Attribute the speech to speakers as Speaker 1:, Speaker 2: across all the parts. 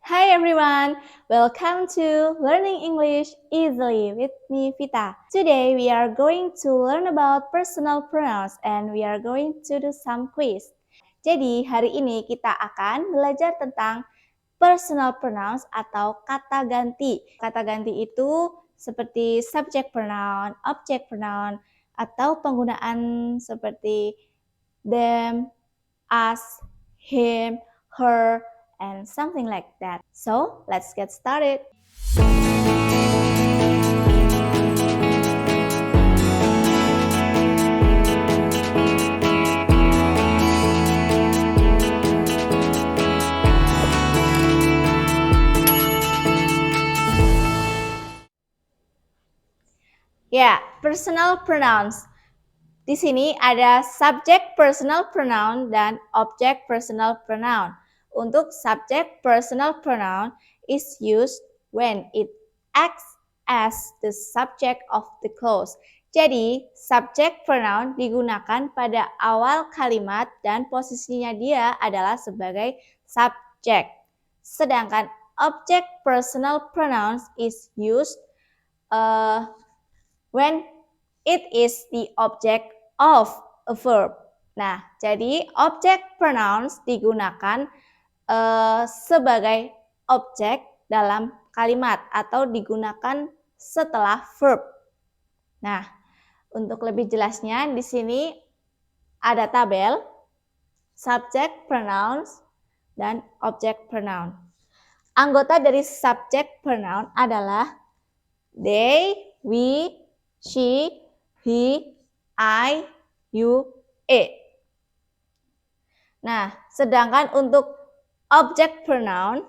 Speaker 1: Hi everyone, welcome to Learning English Easily with me Vita. Today we are going to learn about personal pronouns and we are going to do some quiz. Jadi hari ini kita akan belajar tentang personal pronouns atau kata ganti. Kata ganti itu seperti subject pronoun, object pronoun, atau penggunaan seperti them, us, him, her, and something like that. So, let's get started. Ya, personal pronouns. Di sini ada subject personal pronoun dan object personal pronoun. Untuk subject personal pronoun is used when it acts as the subject of the clause. Jadi, subject pronoun digunakan pada awal kalimat dan posisinya dia adalah sebagai subject. Sedangkan object personal pronouns is used when it is the object of a verb. Nah, jadi object pronouns digunakan sebagai objek dalam kalimat atau digunakan setelah verb. Nah, untuk lebih jelasnya di sini ada tabel subject pronouns dan object pronoun. Anggota dari subject pronoun adalah they, we, she, he, I, you, it. Nah, sedangkan untuk object pronoun,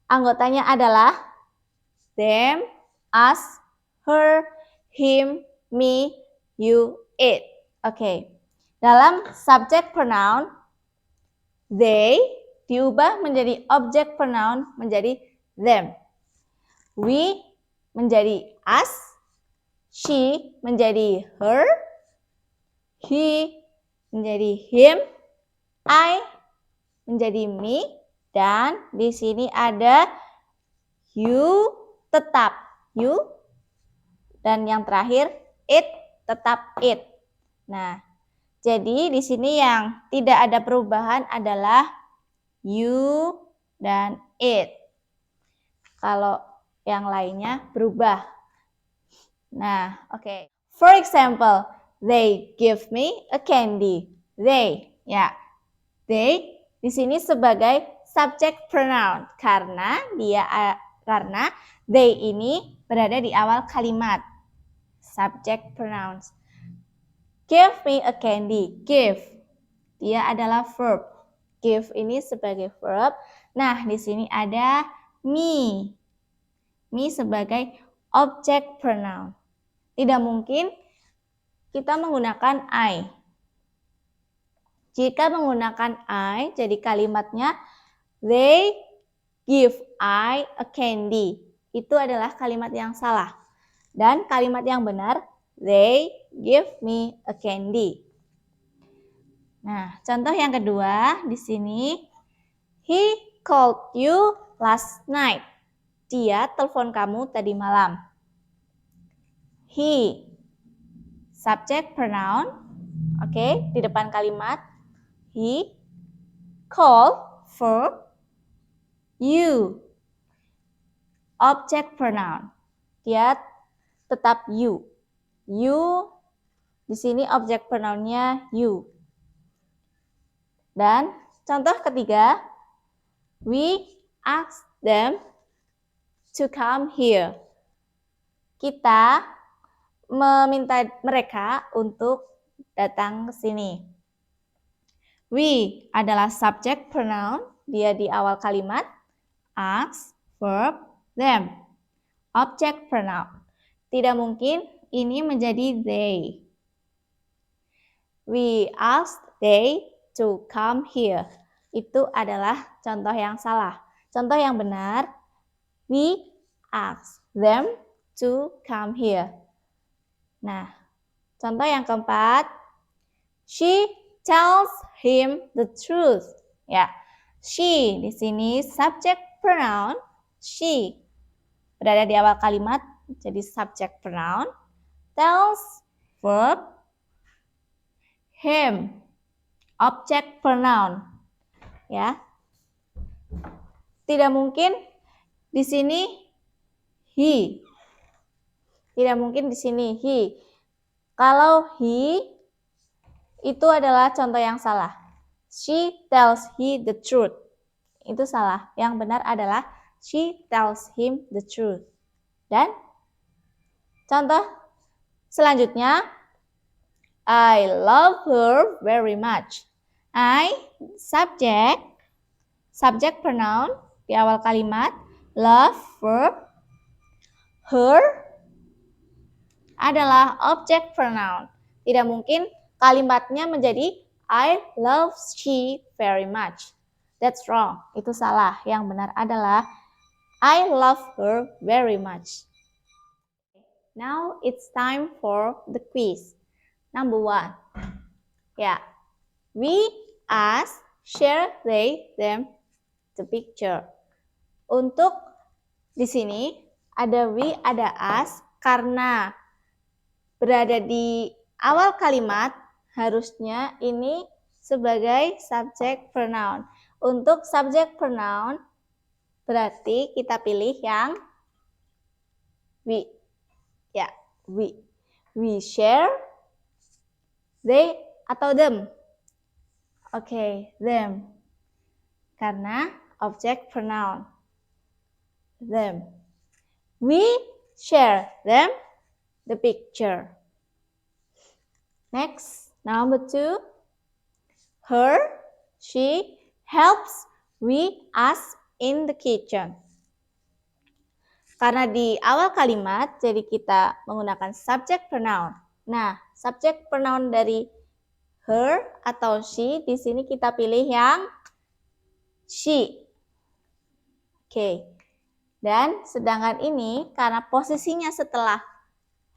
Speaker 1: anggotanya adalah them, us, her, him, me, you, it. Oke. Dalam subject pronoun, they diubah menjadi object pronoun menjadi them. We menjadi us, she menjadi her, he menjadi him, I menjadi me, dan di sini ada you tetap you, dan yang terakhir it tetap it. Nah, jadi di sini yang tidak ada perubahan adalah you dan it. Kalau yang lainnya berubah. Nah, oke. For example, they give me a candy. They, ya. They di sini sebagai subject pronoun karena they ini berada di awal kalimat. Subject pronouns. Give me a candy. Give. Dia adalah verb. Give ini sebagai verb. Nah, di sini ada me. Me sebagai object pronoun. Tidak mungkin kita menggunakan I. Jika menggunakan I, jadi kalimatnya they give I a candy. Itu adalah kalimat yang salah. Dan kalimat yang benar, they give me a candy. Nah, contoh yang kedua di sini, he called you last night. Dia telepon kamu tadi malam. He, subject pronoun, oke, di depan kalimat. He, call, verb, you, object pronoun. Dia tetap you. You, di sini object pronounnya you. Dan contoh ketiga, we ask them to come here. Kita meminta mereka untuk datang ke sini. We adalah subject pronoun, dia di awal kalimat. Ask, verb, them. Object pronoun. Tidak mungkin ini menjadi they. We asked they to come here. Itu adalah contoh yang salah. Contoh yang benar, we asked them to come here. Nah, contoh yang keempat, she tells him the truth. Ya, She di sini subject pronoun she berada di awal kalimat jadi subject pronoun. Tells verb. Him object pronoun. Ya. Tidak mungkin di sini he. Tidak mungkin di sini he. Kalau he itu adalah contoh yang salah. She tells he the truth. Itu salah. Yang benar adalah she tells him the truth. Dan contoh selanjutnya, I love her very much. I subject pronoun di awal kalimat, love verb, her adalah object pronoun. Tidak mungkin kalimatnya menjadi I love she very much. That's wrong. Itu salah. Yang benar adalah I love her very much. Now it's time for the quiz. Number 1. Yeah. We, us, share, they, them, the picture. Untuk di sini ada we, ada us karena berada di awal kalimat harusnya ini sebagai subject pronoun. Untuk subject pronoun berarti kita pilih yang we. Ya, we. We share, they atau them. Oke, them. Karena object pronoun. Them. We share them the picture. Next, number 2. Her, she helps we, us in the kitchen. Karena di awal kalimat, jadi kita menggunakan subject pronoun. Nah, subject pronoun dari her atau she, di sini kita pilih yang she. Oke. Dan sedangkan ini, karena posisinya setelah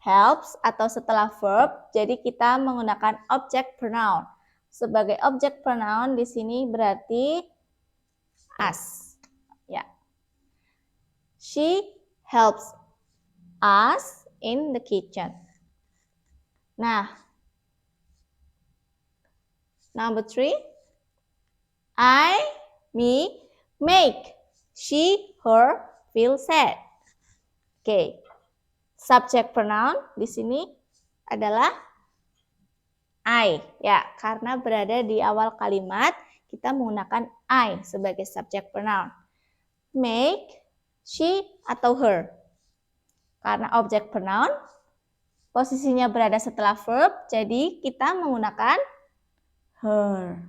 Speaker 1: helps atau setelah verb, jadi kita menggunakan object pronoun. Sebagai object pronoun di sini berarti us. Ya. She helps us in the kitchen. Nah, number 3. I, me, make she, her feel sad. Oke. Subject pronoun di sini adalah I. Ya, karena berada di awal kalimat, kita menggunakan I sebagai subject pronoun. Make, she, atau her. Karena object pronoun, posisinya berada setelah verb, jadi kita menggunakan her.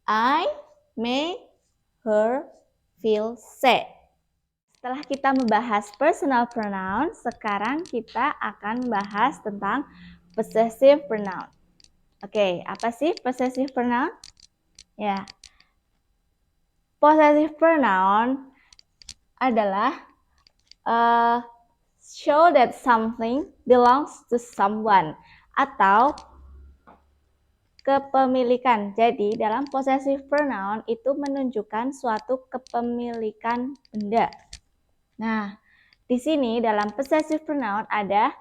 Speaker 1: I make her feel sad. Setelah kita membahas personal pronoun, sekarang kita akan bahas tentang possessive pronoun. Oke, apa sih possessive pronoun? Ya, possessive pronoun adalah show that something belongs to someone atau kepemilikan. Jadi dalam possessive pronoun itu menunjukkan suatu kepemilikan benda. Nah, di sini dalam possessive pronoun ada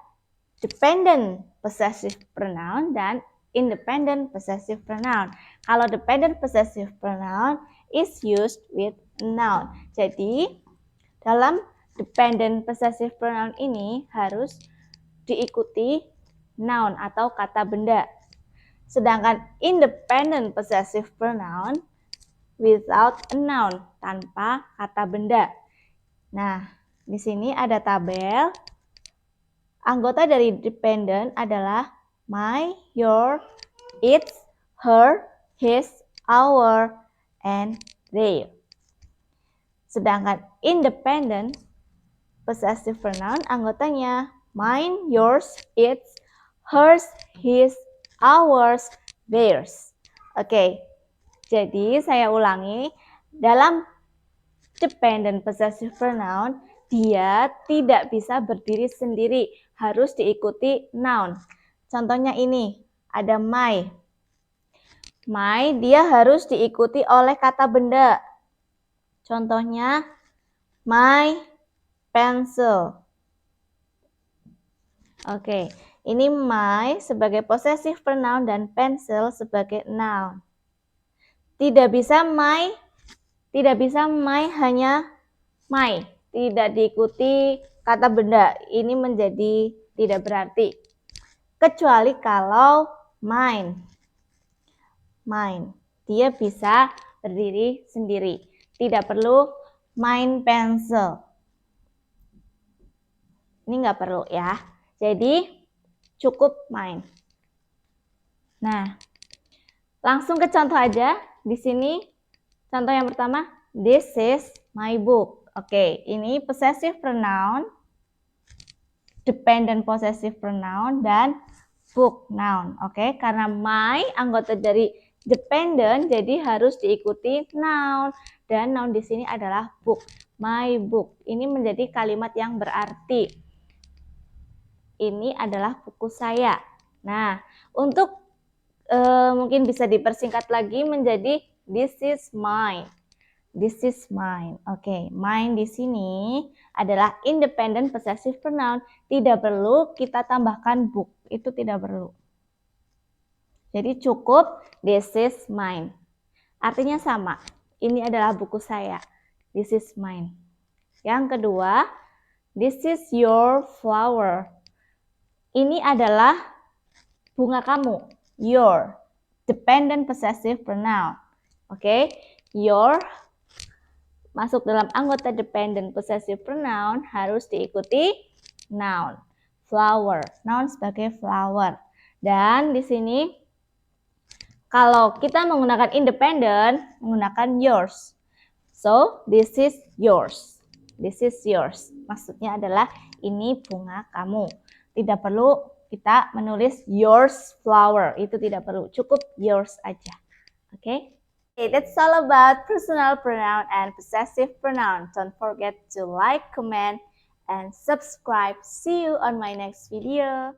Speaker 1: dependent possessive pronoun dan independent possessive pronoun. Kalau dependent possessive pronoun is used with noun. Jadi, dalam dependent possessive pronoun ini harus diikuti noun atau kata benda. Sedangkan independent possessive pronoun without a noun, tanpa kata benda. Nah, di sini ada tabel. Anggota dari dependent adalah my, your, its, her, his, our, and their. Sedangkan independent possessive pronoun anggotanya mine, yours, its, hers, his, ours, theirs. Oke, jadi saya ulangi. Dalam dependent possessive pronoun, dia tidak bisa berdiri sendiri, harus diikuti noun. Contohnya ini, ada my. My, dia harus diikuti oleh kata benda. Contohnya, my pencil. Oke, ini my sebagai possessive pronoun dan pencil sebagai noun. Tidak bisa my hanya my, tidak diikuti kata benda. Ini menjadi tidak berarti. Kecuali kalau mine. Dia bisa berdiri sendiri. Tidak perlu mine pencil. Ini nggak perlu ya. Jadi cukup mine. Nah, langsung ke contoh aja. Di sini contoh yang pertama, this is my book. Oke, ini possessive pronoun, dependent possessive pronoun, dan book noun. Oke, karena my anggota dari dependent, jadi harus diikuti noun. Dan noun di sini adalah book. My book. Ini menjadi kalimat yang berarti. Ini adalah buku saya. Nah, untuk mungkin bisa dipersingkat lagi menjadi this is mine. This is mine. Oke, mine di sini adalah independent possessive pronoun. Tidak perlu kita tambahkan book. Itu tidak perlu. Jadi cukup this is mine. Artinya sama. Ini adalah buku saya. This is mine. Yang kedua, this is your flower. Ini adalah bunga kamu. Your. Dependent possessive pronoun. Oke, your masuk dalam anggota dependent possessive pronoun harus diikuti noun. Flower. Noun sebagai flower. Dan di sini kalau kita menggunakan independent, menggunakan yours. So, this is yours. This is yours. Maksudnya adalah ini bunga kamu. Tidak perlu kita menulis yours flower. Itu tidak perlu. Cukup yours aja. Oke? Okay, that's all about personal pronoun and possessive pronoun. Don't forget to like, comment, and subscribe. See you on my next video.